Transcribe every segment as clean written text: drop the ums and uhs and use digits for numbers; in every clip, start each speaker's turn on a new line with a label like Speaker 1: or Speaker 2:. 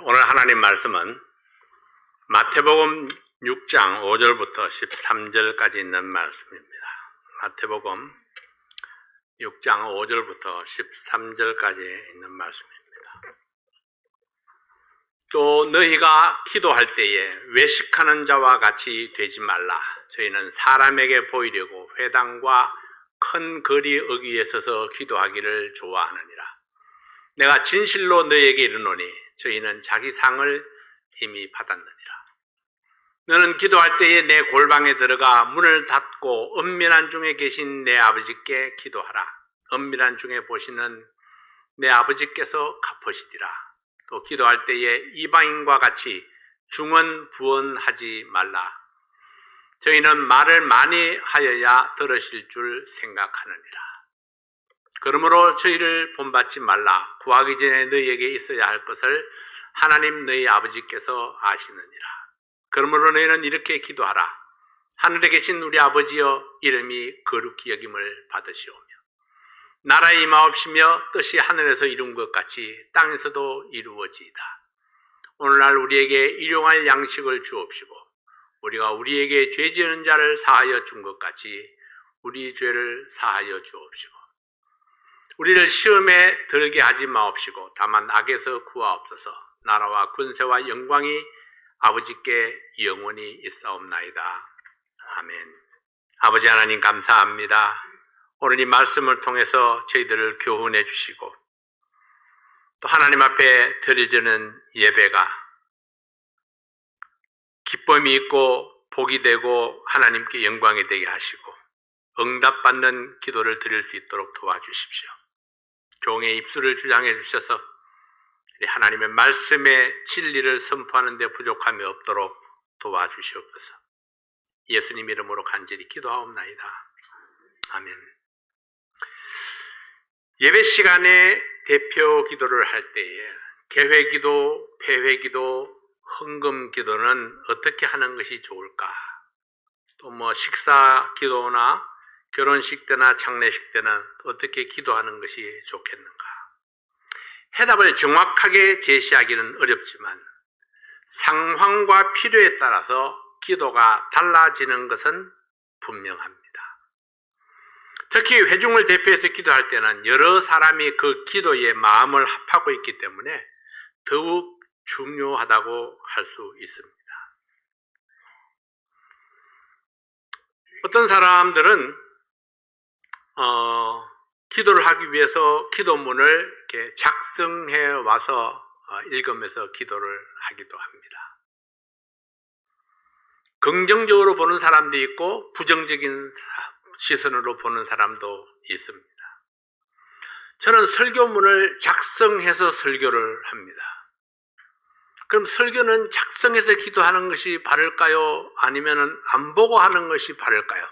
Speaker 1: 오늘 하나님 말씀은 마태복음 6장 5절부터 13절까지 있는 말씀입니다. 마태복음 6장 5절부터 13절까지 있는 말씀입니다. 또 너희가 기도할 때에 외식하는 자와 같이 되지 말라. 저희는 사람에게 보이려고 회당과 큰 거리 어귀에 서서 기도하기를 좋아하느니라. 내가 진실로 너희에게 이르노니 저희는 자기 상을 이미 받았느니라. 너는 기도할 때에 내 골방에 들어가 문을 닫고 은밀한 중에 계신 내 아버지께 기도하라. 은밀한 중에 보시는 내 아버지께서 갚으시리라. 또 기도할 때에 이방인과 같이 중언부언하지 말라. 저희는 말을 많이 하여야 들으실 줄 생각하느니라. 그러므로 저희를 본받지 말라. 구하기 전에 너희에게 있어야 할 것을 하나님 너희 아버지께서 아시느니라. 그러므로 너희는 이렇게 기도하라. 하늘에 계신 우리 아버지여, 이름이 거룩히 여김을 받으시오며 나라의 임하옵시며 뜻이 하늘에서 이룬 것 같이 땅에서도 이루어지이다. 오늘날 우리에게 일용할 양식을 주옵시고 우리가 우리에게 죄 지은 자를 사하여 준 것 같이 우리 죄를 사하여 주옵시고 우리를 시험에 들게 하지 마옵시고 다만 악에서 구하옵소서. 나라와 권세와 영광이 아버지께 영원히 있사옵나이다. 아멘. 아버지 하나님 감사합니다. 오늘 이 말씀을 통해서 저희들을 교훈해 주시고 또 하나님 앞에 드려지는 예배가 기쁨이 있고 복이 되고 하나님께 영광이 되게 하시고 응답받는 기도를 드릴 수 있도록 도와주십시오. 종의 입술을 주장해 주셔서 하나님의 말씀의 진리를 선포하는 데 부족함이 없도록 도와주시옵소서. 예수님 이름으로 간절히 기도하옵나이다. 아멘. 예배 시간에 대표 기도를 할 때에 개회기도, 폐회기도, 헌금기도는 어떻게 하는 것이 좋을까? 또 식사 기도나 결혼식 때나 장례식 때는 어떻게 기도하는 것이 좋겠는가? 해답을 정확하게 제시하기는 어렵지만 상황과 필요에 따라서 기도가 달라지는 것은 분명합니다. 특히 회중을 대표해서 기도할 때는 여러 사람이 그 기도에 마음을 합하고 있기 때문에 더욱 중요하다고 할 수 있습니다. 어떤 사람들은 기도를 하기 위해서 기도문을 이렇게 작성해 와서 읽으면서 기도를 하기도 합니다. 긍정적으로 보는 사람도 있고 부정적인 시선으로 보는 사람도 있습니다. 저는 설교문을 작성해서 설교를 합니다. 그럼 설교는 작성해서 기도하는 것이 바를까요? 아니면 안 보고 하는 것이 바를까요?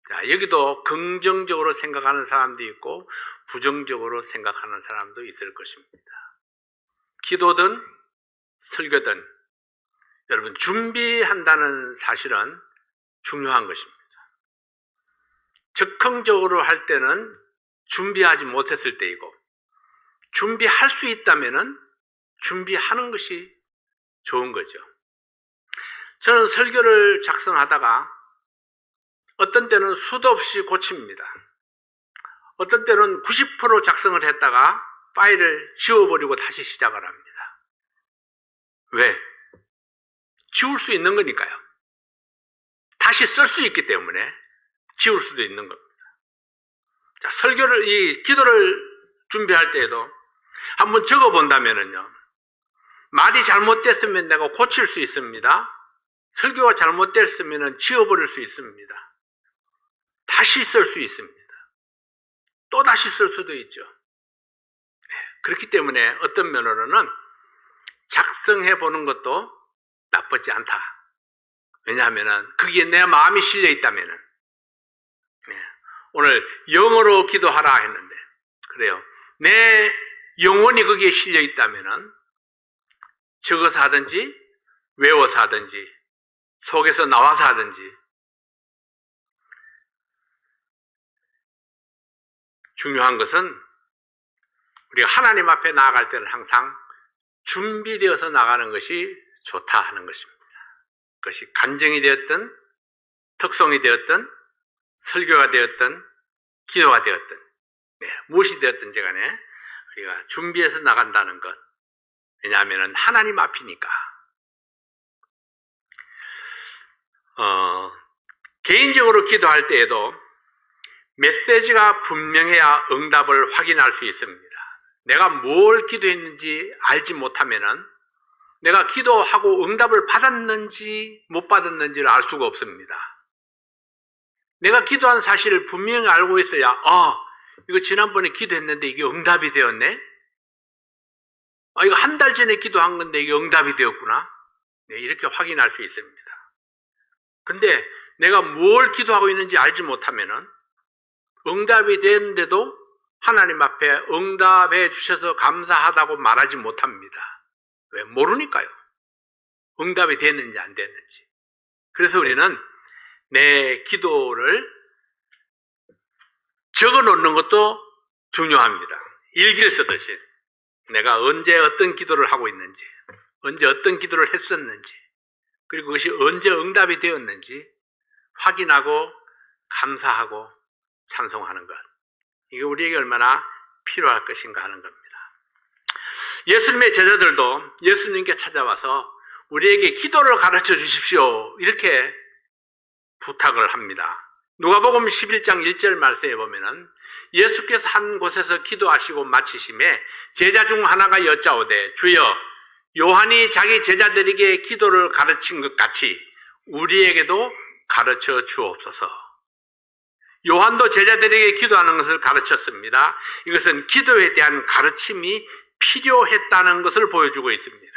Speaker 1: 자, 여기도 긍정적으로 생각하는 사람도 있고 부정적으로 생각하는 사람도 있을 것입니다. 기도든 설교든 여러분 준비한다는 사실은 중요한 것입니다. 즉흥적으로 할 때는 준비하지 못했을 때이고 준비할 수 있다면 준비하는 것이 좋은 거죠. 저는 설교를 작성하다가 어떤 때는 수도 없이 고칩니다. 어떤 때는 90% 작성을 했다가 파일을 지워버리고 다시 시작을 합니다. 왜? 지울 수 있는 거니까요. 다시 쓸 수 있기 때문에 지울 수도 있는 겁니다. 자, 이 기도를 준비할 때에도 한번 적어본다면요. 말이 잘못됐으면 내가 고칠 수 있습니다. 설교가 잘못됐으면 지워버릴 수 있습니다. 다시 쓸 수 있습니다. 또 다시 쓸 수도 있죠. 그렇기 때문에 어떤 면으로는 작성해 보는 것도 나쁘지 않다. 왜냐하면 거기에 내 마음이 실려 있다면 오늘 영어로 기도하라 했는데 그래요. 내 영혼이 거기에 실려 있다면 적어서 하든지 외워서 하든지 속에서 나와서 하든지 중요한 것은 우리가 하나님 앞에 나아갈 때는 항상 준비되어서 나가는 것이 좋다 하는 것입니다. 그것이 간증이 되었든 특송이 되었든 설교가 되었든 기도가 되었든 무엇이 되었든지 간에 우리가 준비해서 나간다는 것. 왜냐하면 하나님 앞이니까. 개인적으로 기도할 때에도 메시지가 분명해야 응답을 확인할 수 있습니다. 내가 뭘 기도했는지 알지 못하면은 내가 기도하고 응답을 받았는지 못 받았는지를 알 수가 없습니다. 내가 기도한 사실을 분명히 알고 있어야 이거 지난번에 기도했는데 이게 응답이 되었네? 이거 한 달 전에 기도한 건데 이게 응답이 되었구나? 이렇게 확인할 수 있습니다. 근데 내가 뭘 기도하고 있는지 알지 못하면은 응답이 되는데도 하나님 앞에 응답해 주셔서 감사하다고 말하지 못합니다. 왜? 모르니까요. 응답이 됐는지 안 됐는지. 그래서 우리는 내 기도를 적어 놓는 것도 중요합니다. 일기를 쓰듯이 내가 언제 어떤 기도를 하고 있는지, 언제 어떤 기도를 했었는지, 그리고 그것이 언제 응답이 되었는지 확인하고 감사하고 찬송하는 것. 이게 우리에게 얼마나 필요할 것인가 하는 겁니다. 예수님의 제자들도 예수님께 찾아와서 우리에게 기도를 가르쳐 주십시오. 이렇게 부탁을 합니다. 누가복음 11장 1절 말씀에 보면은 예수께서 한 곳에서 기도하시고 마치심에 제자 중 하나가 여짜오되 주여 요한이 자기 제자들에게 기도를 가르친 것 같이 우리에게도 가르쳐 주옵소서. 요한도 제자들에게 기도하는 것을 가르쳤습니다. 이것은 기도에 대한 가르침이 필요했다는 것을 보여주고 있습니다.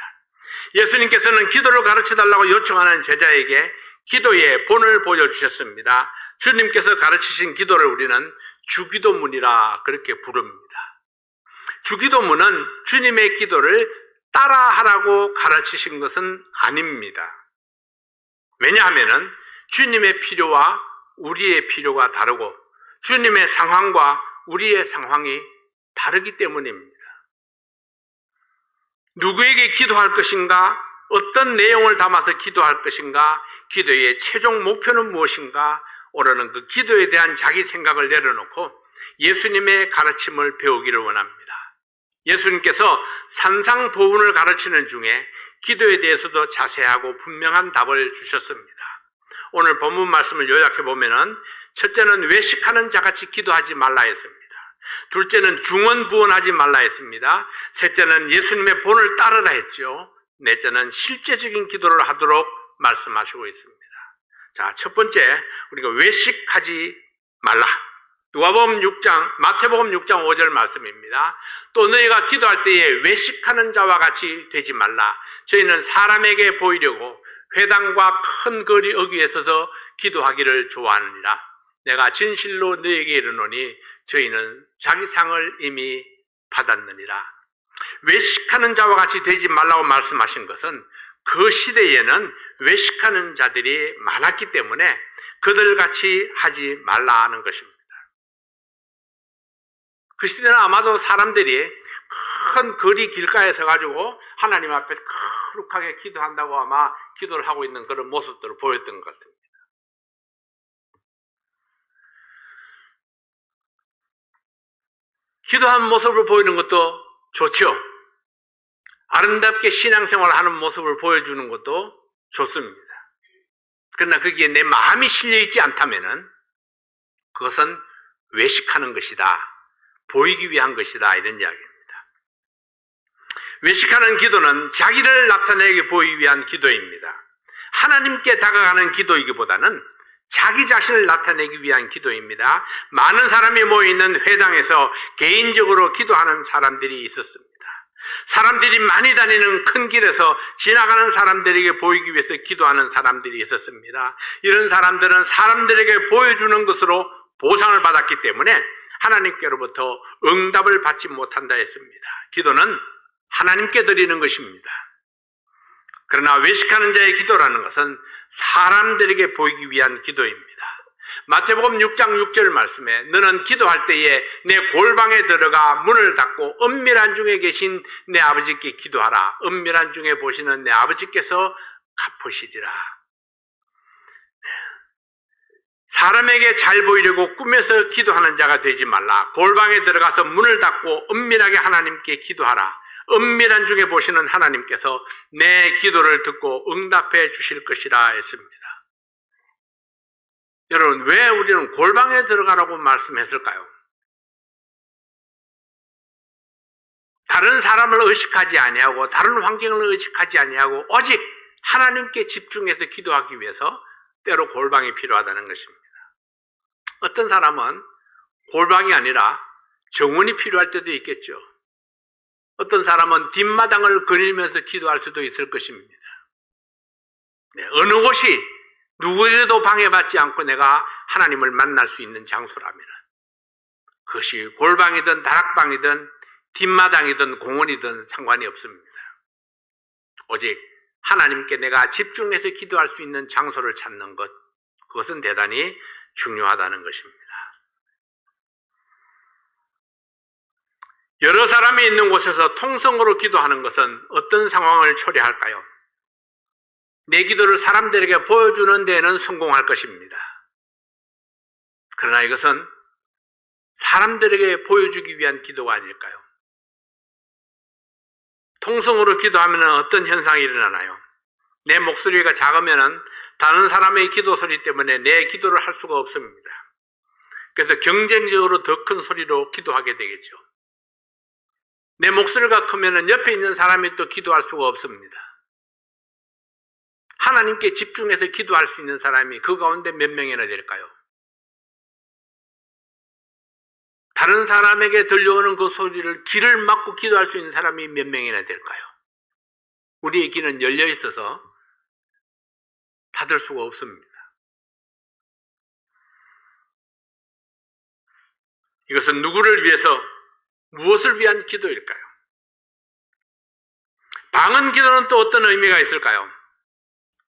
Speaker 1: 예수님께서는 기도를 가르쳐달라고 요청하는 제자에게 기도의 본을 보여주셨습니다. 주님께서 가르치신 기도를 우리는 주기도문이라 그렇게 부릅니다. 주기도문은 주님의 기도를 따라하라고 가르치신 것은 아닙니다. 왜냐하면 주님의 필요와 우리의 필요가 다르고 주님의 상황과 우리의 상황이 다르기 때문입니다. 누구에게 기도할 것인가? 어떤 내용을 담아서 기도할 것인가? 기도의 최종 목표는 무엇인가? 오늘은 그 기도에 대한 자기 생각을 내려놓고 예수님의 가르침을 배우기를 원합니다. 예수님께서 산상보훈을 가르치는 중에 기도에 대해서도 자세하고 분명한 답을 주셨습니다. 오늘 본문 말씀을 요약해 보면은 첫째는 외식하는 자같이 기도하지 말라 했습니다. 둘째는 중언부언하지 말라 했습니다. 셋째는 예수님의 본을 따르라 했죠. 넷째는 실제적인 기도를 하도록 말씀하시고 있습니다. 자, 첫 번째, 우리가 외식하지 말라. 누가복음 6장, 마태복음 6장 5절 말씀입니다. 또 너희가 기도할 때에 외식하는 자와 같이 되지 말라. 저희는 사람에게 보이려고 회당과 큰 거리 어귀에 서서 기도하기를 좋아하느니라. 내가 진실로 너희에게 이르노니 저희는 자기 상을 이미 받았느니라. 외식하는 자와 같이 되지 말라고 말씀하신 것은 그 시대에는 외식하는 자들이 많았기 때문에 그들같이 하지 말라는 것입니다. 그 시대는 아마도 사람들이 큰 거리 길가에 서가지고 하나님 앞에 거룩하게 기도한다고 아마 기도를 하고 있는 그런 모습들을 보였던 것 같습니다. 기도하는 모습을 보이는 것도 좋죠. 아름답게 신앙생활을 하는 모습을 보여주는 것도 좋습니다. 그러나 거기에 내 마음이 실려있지 않다면 그것은 외식하는 것이다. 보이기 위한 것이다. 이런 이야기입니다. 외식하는 기도는 자기를 나타내게 보이기 위한 기도입니다. 하나님께 다가가는 기도이기보다는 자기 자신을 나타내기 위한 기도입니다. 많은 사람이 모여있는 회당에서 개인적으로 기도하는 사람들이 있었습니다. 사람들이 많이 다니는 큰 길에서 지나가는 사람들에게 보이기 위해서 기도하는 사람들이 있었습니다. 이런 사람들은 사람들에게 보여주는 것으로 보상을 받았기 때문에 하나님께로부터 응답을 받지 못한다 했습니다. 기도는 하나님께 드리는 것입니다. 그러나 외식하는 자의 기도라는 것은 사람들에게 보이기 위한 기도입니다. 마태복음 6장 6절 말씀에 너는 기도할 때에 내 골방에 들어가 문을 닫고 은밀한 중에 계신 내 아버지께 기도하라. 은밀한 중에 보시는 내 아버지께서 갚으시리라. 사람에게 잘 보이려고 꿈에서 기도하는 자가 되지 말라. 골방에 들어가서 문을 닫고 은밀하게 하나님께 기도하라. 은밀한 중에 보시는 하나님께서 내 기도를 듣고 응답해 주실 것이라 했습니다. 여러분, 왜 우리는 골방에 들어가라고 말씀했을까요? 다른 사람을 의식하지 아니하고 다른 환경을 의식하지 아니하고 오직 하나님께 집중해서 기도하기 위해서 때로 골방이 필요하다는 것입니다. 어떤 사람은 골방이 아니라 정원이 필요할 때도 있겠죠. 어떤 사람은 뒷마당을 거닐면서 기도할 수도 있을 것입니다. 네, 어느 곳이 누구에게도 방해받지 않고 내가 하나님을 만날 수 있는 장소라면 그것이 골방이든 다락방이든 뒷마당이든 공원이든 상관이 없습니다. 오직 하나님께 내가 집중해서 기도할 수 있는 장소를 찾는 것, 그것은 대단히 중요하다는 것입니다. 여러 사람이 있는 곳에서 통성으로 기도하는 것은 어떤 상황을 초래할까요? 내 기도를 사람들에게 보여주는 데에는 성공할 것입니다. 그러나 이것은 사람들에게 보여주기 위한 기도가 아닐까요? 통성으로 기도하면 어떤 현상이 일어나나요? 내 목소리가 작으면 다른 사람의 기도 소리 때문에 내 기도를 할 수가 없습니다. 그래서 경쟁적으로 더 큰 소리로 기도하게 되겠죠. 내 목소리가 크면 옆에 있는 사람이 또 기도할 수가 없습니다. 하나님께 집중해서 기도할 수 있는 사람이 그 가운데 몇 명이나 될까요? 다른 사람에게 들려오는 그 소리를 귀를 막고 기도할 수 있는 사람이 몇 명이나 될까요? 우리의 귀는 열려 있어서 닫을 수가 없습니다. 이것은 누구를 위해서, 무엇을 위한 기도일까요? 방언 기도는 또 어떤 의미가 있을까요?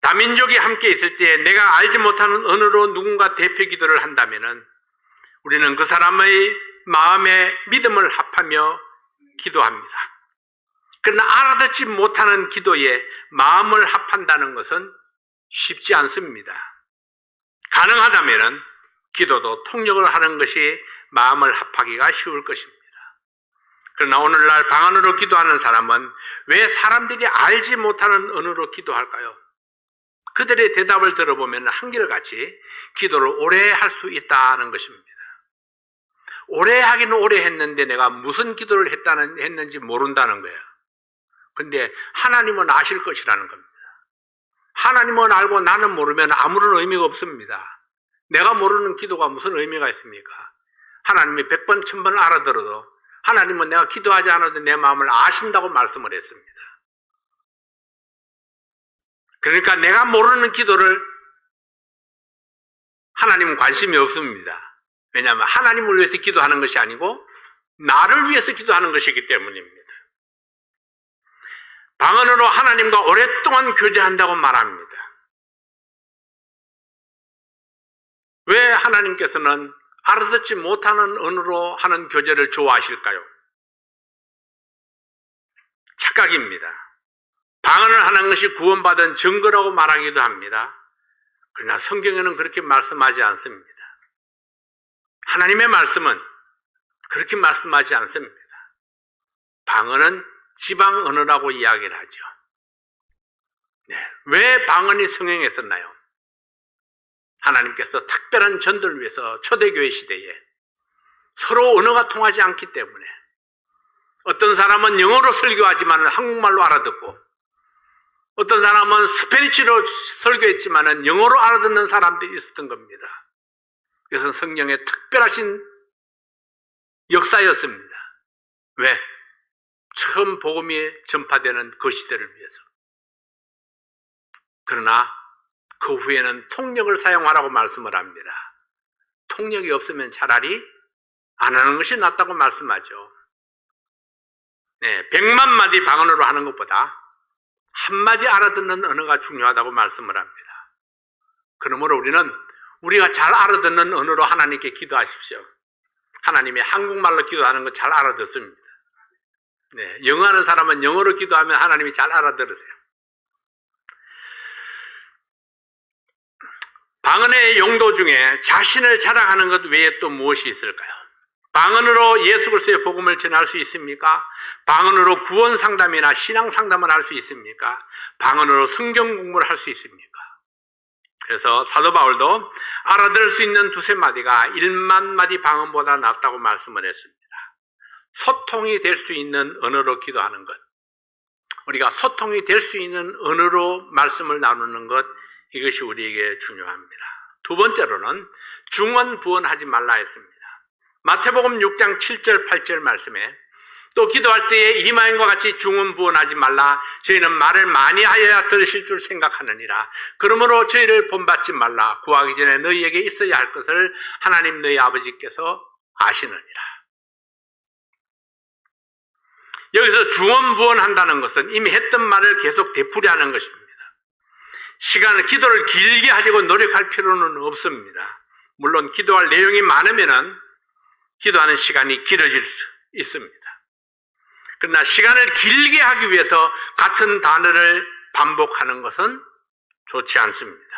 Speaker 1: 다민족이 함께 있을 때 내가 알지 못하는 언어로 누군가 대표 기도를 한다면 우리는 그 사람의 마음에 믿음을 합하며 기도합니다. 그러나 알아듣지 못하는 기도에 마음을 합한다는 것은 쉽지 않습니다. 가능하다면 기도도 통역을 하는 것이 마음을 합하기가 쉬울 것입니다. 그러나 오늘날 방언으로 기도하는 사람은 왜 사람들이 알지 못하는 언어로 기도할까요? 그들의 대답을 들어보면 한결같이 기도를 오래 할 수 있다는 것입니다. 오래 하기는 오래 했는데 내가 무슨 기도를 했는지 모른다는 거예요. 근데 하나님은 아실 것이라는 겁니다. 하나님은 알고 나는 모르면 아무런 의미가 없습니다. 내가 모르는 기도가 무슨 의미가 있습니까? 하나님이 100번, 1000번 알아들어도 하나님은 내가 기도하지 않아도 내 마음을 아신다고 말씀을 했습니다. 그러니까 내가 모르는 기도를 하나님은 관심이 없습니다. 왜냐하면 하나님을 위해서 기도하는 것이 아니고 나를 위해서 기도하는 것이기 때문입니다. 방언으로 하나님과 오랫동안 교제한다고 말합니다. 왜 하나님께서는 알아듣지 못하는 언어로 하는 교제를 좋아하실까요? 착각입니다. 방언을 하는 것이 구원받은 증거라고 말하기도 합니다. 그러나 성경에는 그렇게 말씀하지 않습니다. 하나님의 말씀은 그렇게 말씀하지 않습니다. 방언은 지방 언어라고 이야기를 하죠. 왜 방언이 성행했었나요? 하나님께서 특별한 전도를 위해서 초대교회 시대에 서로 언어가 통하지 않기 때문에 어떤 사람은 영어로 설교하지만 한국말로 알아듣고 어떤 사람은 스페니쉬로 설교했지만 영어로 알아듣는 사람들이 있었던 겁니다. 이것은 성령의 특별하신 역사였습니다. 왜? 처음 복음이 전파되는 그 시대를 위해서. 그러나 그 후에는 통역을 사용하라고 말씀을 합니다. 통역이 없으면 차라리 안 하는 것이 낫다고 말씀하죠. 100만 마디 방언으로 하는 것보다 한마디 알아듣는 언어가 중요하다고 말씀을 합니다. 그러므로 우리는 우리가 잘 알아듣는 언어로 하나님께 기도하십시오. 하나님이 한국말로 기도하는 거 잘 알아듣습니다. 네, 영어하는 사람은 영어로 기도하면 하나님이 잘 알아들으세요. 방언의 용도 중에 자신을 자랑하는 것 외에 또 무엇이 있을까요? 방언으로 예수 그리스도의 복음을 전할 수 있습니까? 방언으로 구원 상담이나 신앙 상담을 할 수 있습니까? 방언으로 성경 공부를 할 수 있습니까? 그래서 사도 바울도 알아들을 수 있는 두세 마디가 1만 마디 방언보다 낫다고 말씀을 했습니다. 소통이 될 수 있는 언어로 기도하는 것, 우리가 소통이 될 수 있는 언어로 말씀을 나누는 것, 이것이 우리에게 중요합니다. 두 번째로는 중언부언하지 말라 했습니다. 마태복음 6장 7절 8절 말씀에 또 기도할 때에 이방인과 같이 중언부언하지 말라. 저희는 말을 많이 하여야 들으실 줄 생각하느니라. 그러므로 저희를 본받지 말라. 구하기 전에 너희에게 있어야 할 것을 하나님 너희 아버지께서 아시느니라. 여기서 중언부언한다는 것은 이미 했던 말을 계속 되풀이하는 것입니다. 기도를 길게 하려고 노력할 필요는 없습니다. 물론 기도할 내용이 많으면은 기도하는 시간이 길어질 수 있습니다. 그러나 시간을 길게 하기 위해서 같은 단어를 반복하는 것은 좋지 않습니다.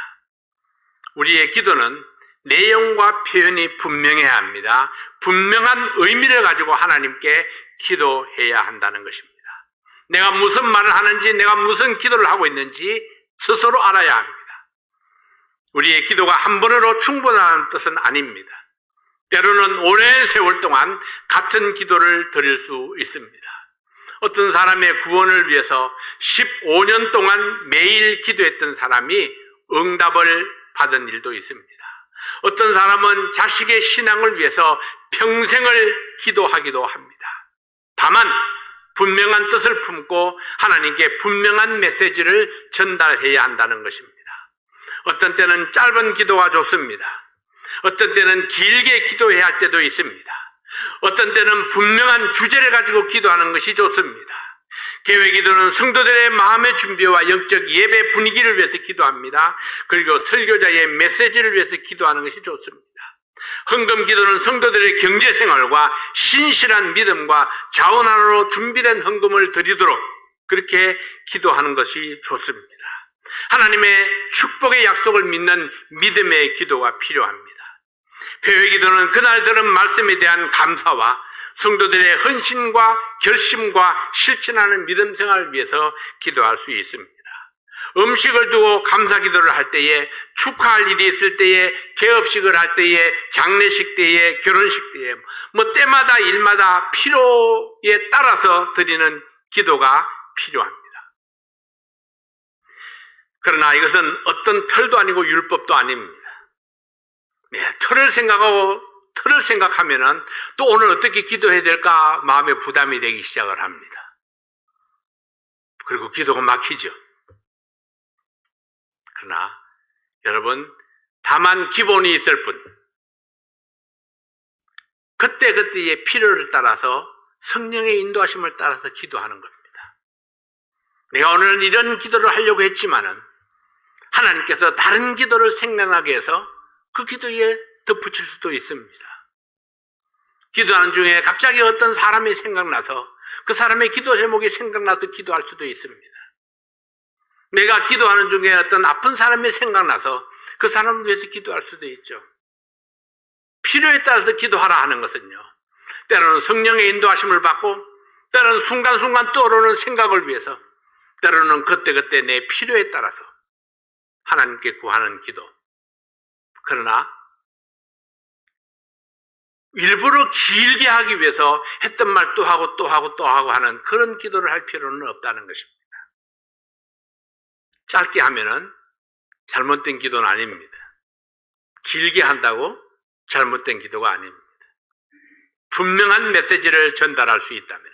Speaker 1: 우리의 기도는 내용과 표현이 분명해야 합니다. 분명한 의미를 가지고 하나님께 기도해야 한다는 것입니다. 내가 무슨 말을 하는지, 내가 무슨 기도를 하고 있는지 스스로 알아야 합니다. 우리의 기도가 한 번으로 충분한 뜻은 아닙니다. 때로는 오랜 세월 동안 같은 기도를 드릴 수 있습니다. 어떤 사람의 구원을 위해서 15년 동안 매일 기도했던 사람이 응답을 받은 일도 있습니다. 어떤 사람은 자식의 신앙을 위해서 평생을 기도하기도 합니다. 다만 분명한 뜻을 품고 하나님께 분명한 메시지를 전달해야 한다는 것입니다. 어떤 때는 짧은 기도가 좋습니다. 어떤 때는 길게 기도해야 할 때도 있습니다. 어떤 때는 분명한 주제를 가지고 기도하는 것이 좋습니다. 개회 기도는 성도들의 마음의 준비와 영적 예배 분위기를 위해서 기도합니다. 그리고 설교자의 메시지를 위해서 기도하는 것이 좋습니다. 헌금 기도는 성도들의 경제 생활과 신실한 믿음과 자원 하나로 준비된 헌금을 드리도록 그렇게 기도하는 것이 좋습니다. 하나님의 축복의 약속을 믿는 믿음의 기도가 필요합니다. 교회 기도는 그날 들은 말씀에 대한 감사와 성도들의 헌신과 결심과 실천하는 믿음 생활을 위해서 기도할 수 있습니다. 음식을 두고 감사 기도를 할 때에, 축하할 일이 있을 때에, 개업식을 할 때에, 장례식 때에, 결혼식 때에, 때마다 일마다 필요에 따라서 드리는 기도가 필요합니다. 그러나 이것은 어떤 틀도 아니고 율법도 아닙니다. 틀을 생각하면은 또 오늘 어떻게 기도해야 될까 마음에 부담이 되기 시작을 합니다. 그리고 기도가 막히죠. 그러나 여러분, 다만 기본이 있을 뿐, 그때그때의 필요를 따라서 성령의 인도하심을 따라서 기도하는 겁니다. 내가 오늘 이런 기도를 하려고 했지만은 하나님께서 다른 기도를 생각나게 해서 그 기도에 덧붙일 수도 있습니다. 기도하는 중에 갑자기 어떤 사람이 생각나서 그 사람의 기도 제목이 생각나서 기도할 수도 있습니다. 내가 기도하는 중에 어떤 아픈 사람이 생각나서 그 사람을 위해서 기도할 수도 있죠. 필요에 따라서 기도하라 하는 것은요, 때로는 성령의 인도하심을 받고, 때로는 순간순간 떠오르는 생각을 위해서, 때로는 그때그때 내 필요에 따라서 하나님께 구하는 기도. 그러나 일부러 길게 하기 위해서 했던 말 또 하고 또 하고 또 하고 하는 그런 기도를 할 필요는 없다는 것입니다. 짧게 하면은 잘못된 기도는 아닙니다. 길게 한다고 잘못된 기도가 아닙니다. 분명한 메시지를 전달할 수 있다면,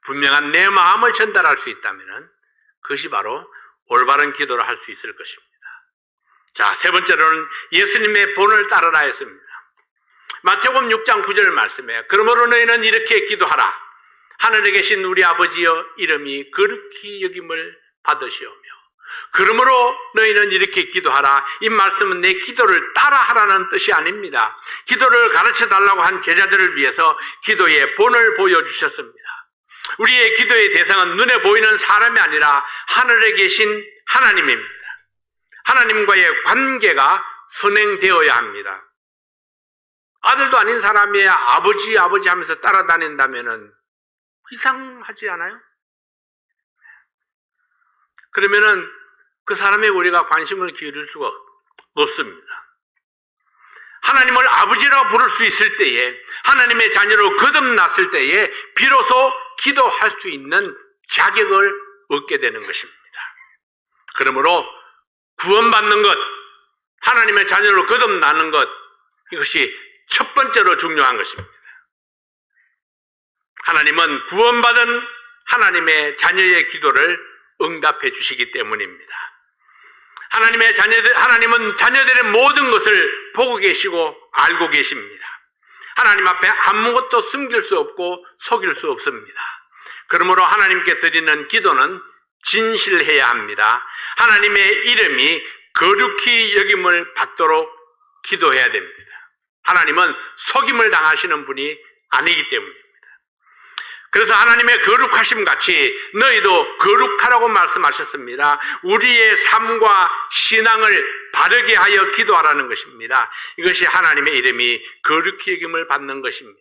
Speaker 1: 분명한 내 마음을 전달할 수 있다면 그것이 바로 올바른 기도를 할 수 있을 것입니다. 자, 세 번째로는 예수님의 본을 따르라 했습니다. 마태복음 6장 9절 말씀에 그러므로 너희는 이렇게 기도하라. 하늘에 계신 우리 아버지여, 이름이 거룩히 여김을 받으시오며 그러므로 너희는 이렇게 기도하라. 이 말씀은 내 기도를 따라하라는 뜻이 아닙니다. 기도를 가르쳐달라고 한 제자들을 위해서 기도의 본을 보여주셨습니다. 우리의 기도의 대상은 눈에 보이는 사람이 아니라 하늘에 계신 하나님입니다. 하나님과의 관계가 선행되어야 합니다. 아들도 아닌 사람이 아버지 하면서 따라다닌다면은 이상하지 않아요? 그러면은 그 사람에게 우리가 관심을 기울일 수가 없습니다. 하나님을 아버지라고 부를 수 있을 때에, 하나님의 자녀로 거듭났을 때에 비로소 기도할 수 있는 자격을 얻게 되는 것입니다. 그러므로 구원받는 것, 하나님의 자녀로 거듭나는 것, 이것이 첫 번째로 중요한 것입니다. 하나님은 구원받은 하나님의 자녀의 기도를 응답해 주시기 때문입니다. 하나님은 자녀들의 모든 것을 보고 계시고 알고 계십니다. 하나님 앞에 아무것도 숨길 수 없고 속일 수 없습니다. 그러므로 하나님께 드리는 기도는 진실해야 합니다. 하나님의 이름이 거룩히 여김을 받도록 기도해야 됩니다. 하나님은 속임을 당하시는 분이 아니기 때문입니다. 그래서 하나님의 거룩하심 같이 너희도 거룩하라고 말씀하셨습니다. 우리의 삶과 신앙을 바르게 하여 기도하라는 것입니다. 이것이 하나님의 이름이 거룩히 여김을 받는 것입니다.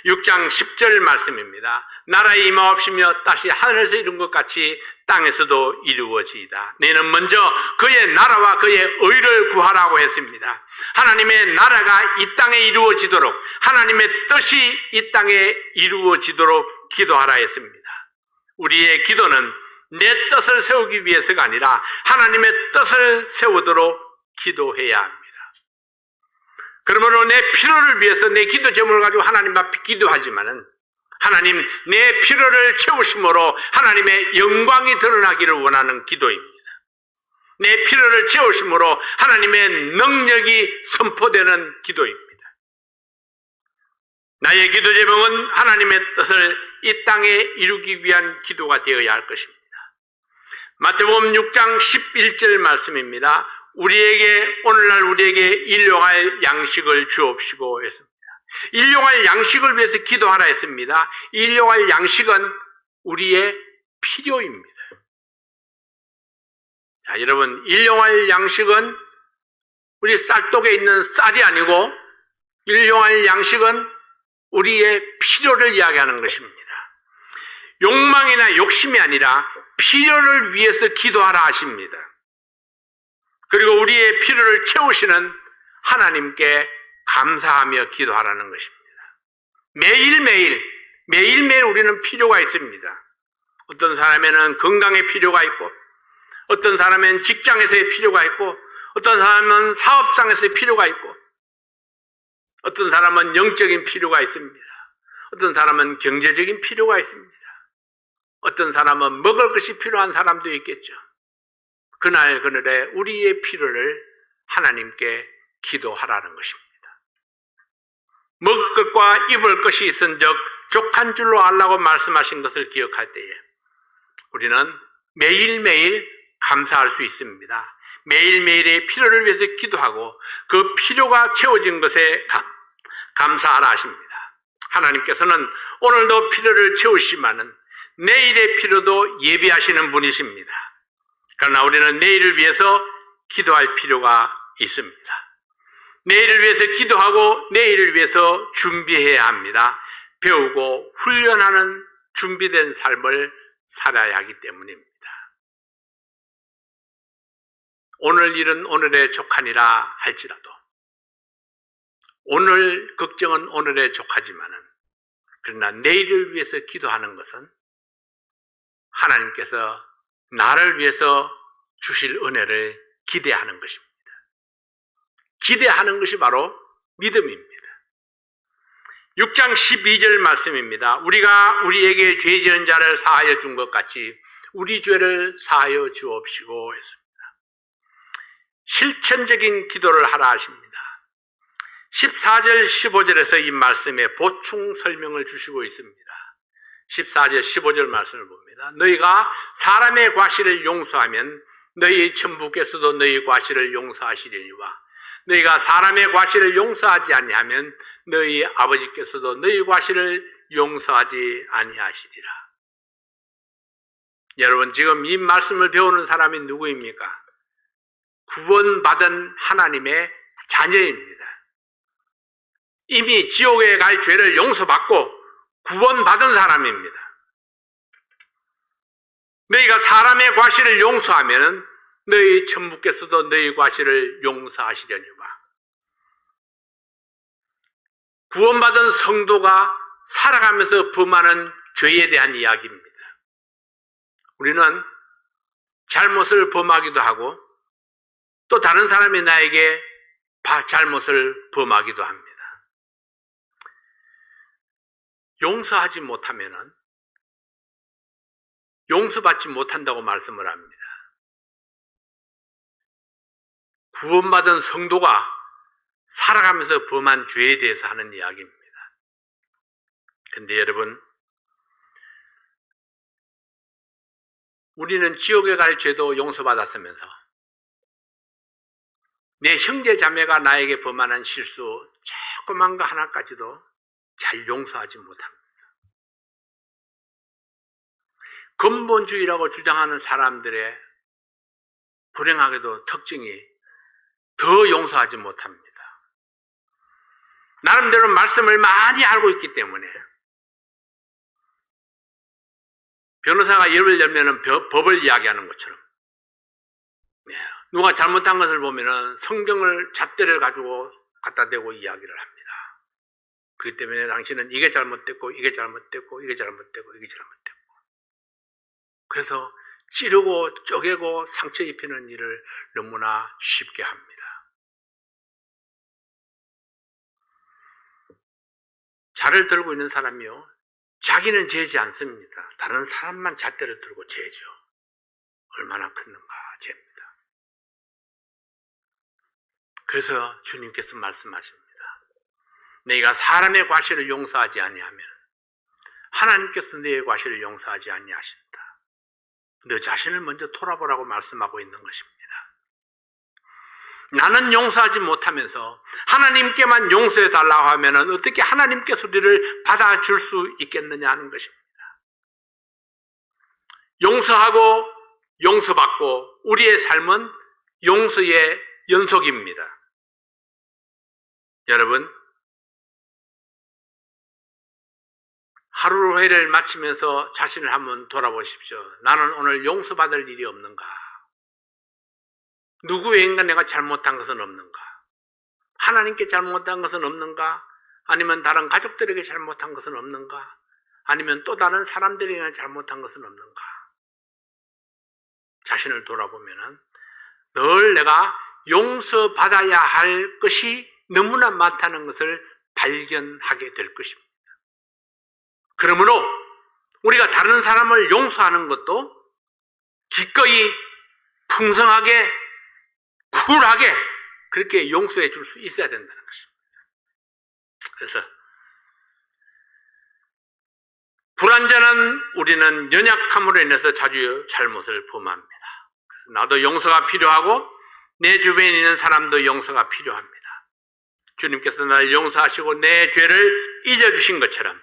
Speaker 1: 6장 10절 말씀입니다. 나라의 임하옵시며 다시 하늘에서 이룬 것 같이 땅에서도 이루어지이다. 너희는 먼저 그의 나라와 그의 의를 구하라고 했습니다. 하나님의 나라가 이 땅에 이루어지도록, 하나님의 뜻이 이 땅에 이루어지도록 기도하라 했습니다. 우리의 기도는 내 뜻을 세우기 위해서가 아니라 하나님의 뜻을 세우도록 기도해야 합니다. 그러므로 내 필요를 위해서 내 기도 제목을 가지고 하나님 앞에 기도하지만은 하나님 내 필요를 채우심으로 하나님의 영광이 드러나기를 원하는 기도입니다. 내 필요를 채우심으로 하나님의 능력이 선포되는 기도입니다. 나의 기도 제목은 하나님의 뜻을 이 땅에 이루기 위한 기도가 되어야 할 것입니다. 마태복음 6장 11절 말씀입니다. 오늘날 우리에게 일용할 양식을 주옵시고 했습니다. 일용할 양식을 위해서 기도하라 했습니다. 일용할 양식은 우리의 필요입니다. 자, 여러분, 일용할 양식은 우리 쌀독에 있는 쌀이 아니고 일용할 양식은 우리의 필요를 이야기하는 것입니다. 욕망이나 욕심이 아니라 필요를 위해서 기도하라 하십니다. 그리고 우리의 필요를 채우시는 하나님께 감사하며 기도하라는 것입니다. 매일매일 우리는 필요가 있습니다. 어떤 사람에는 건강의 필요가 있고, 어떤 사람은 직장에서의 필요가 있고, 어떤 사람은 사업상에서의 필요가 있고, 어떤 사람은 영적인 필요가 있습니다. 어떤 사람은 경제적인 필요가 있습니다. 어떤 사람은 먹을 것이 필요한 사람도 있겠죠. 그날에 우리의 필요를 하나님께 기도하라는 것입니다. 먹을 것과 입을 것이 있은즉 족한 줄로 알라고 말씀하신 것을 기억할 때에 우리는 매일매일 감사할 수 있습니다. 매일매일의 필요를 위해서 기도하고 그 필요가 채워진 것에 감사하라 하십니다. 하나님께서는 오늘도 필요를 채우시지만은 내일의 필요도 예비하시는 분이십니다. 그러나 우리는 내일을 위해서 기도할 필요가 있습니다. 내일을 위해서 기도하고 내일을 위해서 준비해야 합니다. 배우고 훈련하는 준비된 삶을 살아야 하기 때문입니다. 오늘 일은 오늘에 족하니라 할지라도 오늘 걱정은 오늘에 족하지만은 그러나 내일을 위해서 기도하는 것은 하나님께서 나를 위해서 주실 은혜를 기대하는 것입니다. 기대하는 것이 바로 믿음입니다. 6장 12절 말씀입니다. 우리가 우리에게 죄 지은 자를 사하여 준 것 같이 우리 죄를 사하여 주옵시고 했습니다. 실천적인 기도를 하라 하십니다. 14절 15절에서 이 말씀에 보충 설명을 주시고 있습니다. 14절 15절 말씀을 봅니다. 너희가 사람의 과실을 용서하면 너희 천부께서도 너희 과실을 용서하시려니와 너희가 사람의 과실을 용서하지 아니하면 너희 아버지께서도 너희 과실을 용서하지 아니하시리라. 여러분, 지금 이 말씀을 배우는 사람이 누구입니까? 구원받은 하나님의 자녀입니다. 이미 지옥에 갈 죄를 용서받고 구원받은 사람입니다. 너희가 사람의 과실을 용서하면 너희 천부께서도 너희 과실을 용서하시려니와. 구원받은 성도가 살아가면서 범하는 죄에 대한 이야기입니다. 우리는 잘못을 범하기도 하고 또 다른 사람이 나에게 잘못을 범하기도 합니다. 용서하지 못하면 용서받지 못한다고 말씀을 합니다. 구원받은 성도가 살아가면서 범한 죄에 대해서 하는 이야기입니다. 근데 여러분, 우리는 지옥에 갈 죄도 용서받았으면서 내 형제 자매가 나에게 범하는 실수 조그만 거 하나까지도 잘 용서하지 못합니다. 근본주의라고 주장하는 사람들의 불행하게도 특징이 더 용서하지 못합니다. 나름대로 말씀을 많이 알고 있기 때문에 변호사가 입을 열면 법을 이야기하는 것처럼 누가 잘못한 것을 보면 성경을 잣대를 가지고 갖다 대고 이야기를 합니다. 그렇기 때문에 당신은 이게 잘못됐고 이게 잘못됐고 이게 잘못됐고 이게 잘못됐고 그래서 찌르고 쪼개고 상처 입히는 일을 너무나 쉽게 합니다. 자를 들고 있는 사람이요, 자기는 재지 않습니다. 다른 사람만 잣대를 들고 재죠. 얼마나 큰가 재입니다. 그래서 주님께서 말씀하십니다. 너희가 사람의 과실을 용서하지 아니하면 하나님께서 너희의 과실을 용서하지 아니하신다. 너 자신을 먼저 돌아보라고 말씀하고 있는 것입니다. 나는 용서하지 못하면서 하나님께만 용서해달라고 하면 어떻게 하나님께서 우리를 받아줄 수 있겠느냐 하는 것입니다. 용서하고 용서받고 우리의 삶은 용서의 연속입니다. 여러분, 하루회를 마치면서 자신을 한번 돌아보십시오. 나는 오늘 용서받을 일이 없는가? 누구에게인가 내가 잘못한 것은 없는가? 하나님께 잘못한 것은 없는가? 아니면 다른 가족들에게 잘못한 것은 없는가? 아니면 또 다른 사람들에게 잘못한 것은 없는가? 자신을 돌아보면 늘 내가 용서받아야 할 것이 너무나 많다는 것을 발견하게 될 것입니다. 그러므로 우리가 다른 사람을 용서하는 것도 기꺼이 풍성하게 쿨하게 그렇게 용서해 줄 수 있어야 된다는 것입니다. 그래서 불완전한 우리는 연약함으로 인해서 자주 잘못을 범합니다. 그래서 나도 용서가 필요하고 내 주변에 있는 사람도 용서가 필요합니다. 주님께서 나를 용서하시고 내 죄를 잊어주신 것처럼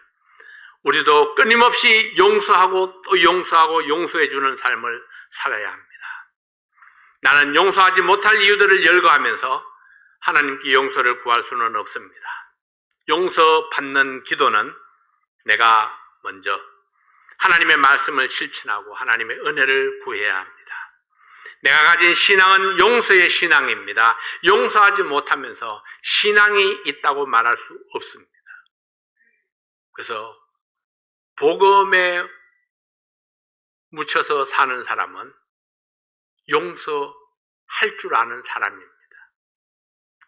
Speaker 1: 우리도 끊임없이 용서하고 또 용서하고 용서해주는 삶을 살아야 합니다. 나는 용서하지 못할 이유들을 열거하면서 하나님께 용서를 구할 수는 없습니다. 용서받는 기도는 내가 먼저 하나님의 말씀을 실천하고 하나님의 은혜를 구해야 합니다. 내가 가진 신앙은 용서의 신앙입니다. 용서하지 못하면서 신앙이 있다고 말할 수 없습니다. 그래서 복음에 묻혀서 사는 사람은 용서할 줄 아는 사람입니다.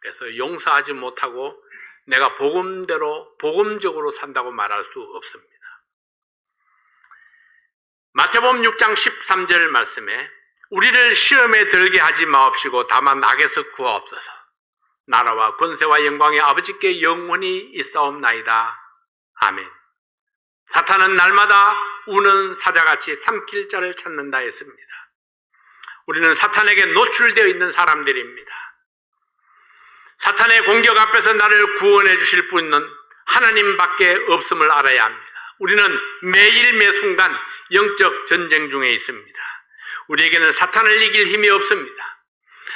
Speaker 1: 그래서 용서하지 못하고 내가 복음대로 복음적으로 산다고 말할 수 없습니다. 마태복음 6장 13절 말씀에 우리를 시험에 들게 하지 마옵시고 다만 악에서 구하옵소서. 나라와 권세와 영광의 아버지께 영원히 있사옵나이다. 아멘. 사탄은 날마다 우는 사자같이 삼킬 자를 찾는다 했습니다. 우리는 사탄에게 노출되어 있는 사람들입니다. 사탄의 공격 앞에서 나를 구원해 주실 분은 하나님밖에 없음을 알아야 합니다. 우리는 매일 매 순간 영적 전쟁 중에 있습니다. 우리에게는 사탄을 이길 힘이 없습니다.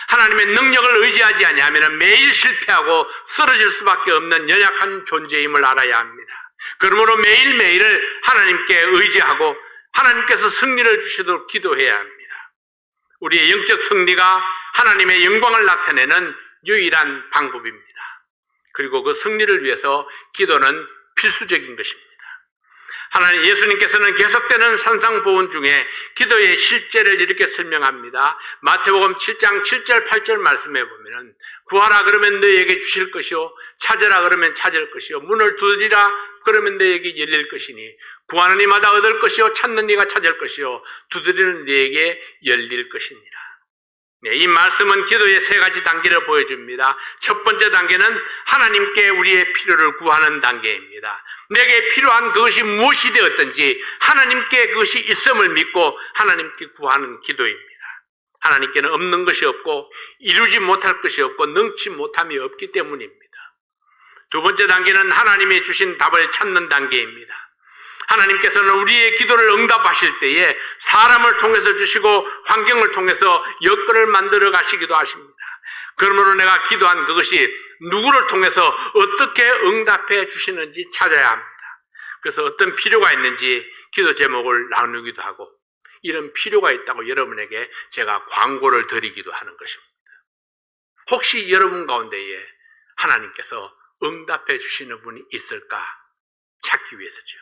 Speaker 1: 하나님의 능력을 의지하지 아니하면 매일 실패하고 쓰러질 수밖에 없는 연약한 존재임을 알아야 합니다. 그러므로 매일매일을 하나님께 의지하고 하나님께서 승리를 주시도록 기도해야 합니다. 우리의 영적 승리가 하나님의 영광을 나타내는 유일한 방법입니다. 그리고 그 승리를 위해서 기도는 필수적인 것입니다. 하나님 예수님께서는 계속되는 산상보훈 중에 기도의 실제를 이렇게 설명합니다. 마태복음 7장 7절 8절 말씀해 보면은 구하라 그러면 너희에게 주실 것이요 찾으라 그러면 찾을 것이요 문을 두드리라 그러면 너희에게 열릴 것이니 구하는 이마다 얻을 것이요 찾는 이가 찾을 것이요 두드리는 너희에게 열릴 것이니라. 네, 이 말씀은 기도의 세 가지 단계를 보여줍니다. 첫 번째 단계는 하나님께 우리의 필요를 구하는 단계입니다. 내게 필요한 그것이 무엇이 되었든지 하나님께 그것이 있음을 믿고 하나님께 구하는 기도입니다. 하나님께는 없는 것이 없고 이루지 못할 것이 없고 능치 못함이 없기 때문입니다. 두 번째 단계는 하나님이 주신 답을 찾는 단계입니다. 하나님께서는 우리의 기도를 응답하실 때에 사람을 통해서 주시고 환경을 통해서 여건을 만들어 가시기도 하십니다. 그러므로 내가 기도한 그것이 누구를 통해서 어떻게 응답해 주시는지 찾아야 합니다. 그래서 어떤 필요가 있는지 기도 제목을 나누기도 하고 이런 필요가 있다고 여러분에게 제가 광고를 드리기도 하는 것입니다. 혹시 여러분 가운데에 하나님께서 응답해 주시는 분이 있을까 찾기 위해서죠.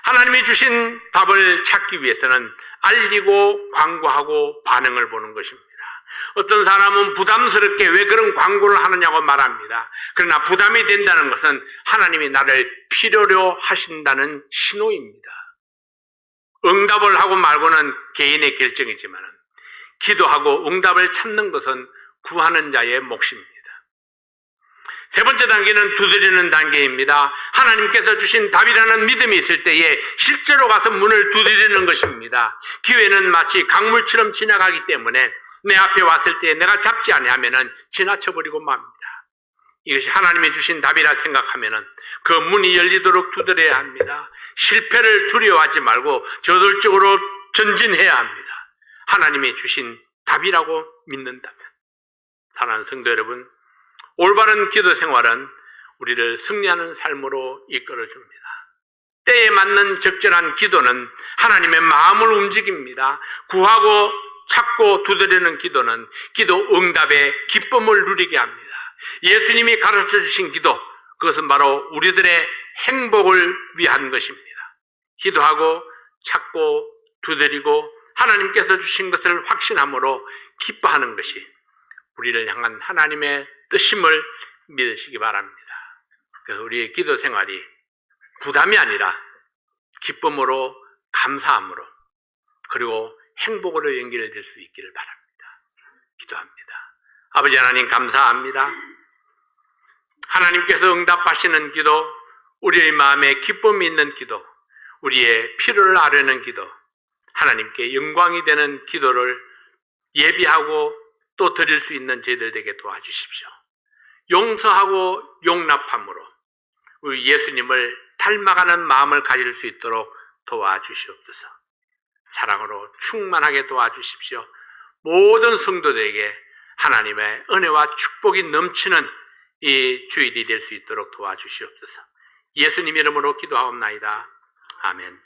Speaker 1: 하나님이 주신 답을 찾기 위해서는 알리고 광고하고 반응을 보는 것입니다. 어떤 사람은 부담스럽게 왜 그런 광고를 하느냐고 말합니다. 그러나 부담이 된다는 것은 하나님이 나를 필요로 하신다는 신호입니다. 응답을 하고 말고는 개인의 결정이지만 기도하고 응답을 찾는 것은 구하는 자의 몫입니다. 세 번째 단계는 두드리는 단계입니다. 하나님께서 주신 답이라는 믿음이 있을 때에 실제로 가서 문을 두드리는 것입니다. 기회는 마치 강물처럼 지나가기 때문에 내 앞에 왔을 때 내가 잡지 아니하면 지나쳐버리고 맙니다. 이것이 하나님이 주신 답이라 생각하면 그 문이 열리도록 두드려야 합니다. 실패를 두려워하지 말고 저돌적으로 전진해야 합니다. 하나님이 주신 답이라고 믿는다면. 사랑하는 성도 여러분, 올바른 기도 생활은 우리를 승리하는 삶으로 이끌어줍니다. 때에 맞는 적절한 기도는 하나님의 마음을 움직입니다. 구하고 찾고 두드리는 기도는 기도 응답의 기쁨을 누리게 합니다. 예수님이 가르쳐 주신 기도, 그것은 바로 우리들의 행복을 위한 것입니다. 기도하고 찾고 두드리고 하나님께서 주신 것을 확신함으로 기뻐하는 것이 우리를 향한 하나님의 뜻임을 믿으시기 바랍니다. 그래서 우리의 기도 생활이 부담이 아니라 기쁨으로, 감사함으로, 그리고 행복으로 연결될 수 있기를 바랍니다. 기도합니다. 아버지 하나님 감사합니다. 하나님께서 응답하시는 기도, 우리의 마음에 기쁨이 있는 기도, 우리의 필요를 아뢰는 기도, 하나님께 영광이 되는 기도를 예비하고 또 드릴 수 있는 저희들에게 도와주십시오. 용서하고 용납함으로 우리 예수님을 닮아가는 마음을 가질 수 있도록 도와주시옵소서. 사랑으로 충만하게 도와주십시오. 모든 성도들에게 하나님의 은혜와 축복이 넘치는 이 주일이 될 수 있도록 도와주시옵소서. 예수님 이름으로 기도하옵나이다. 아멘.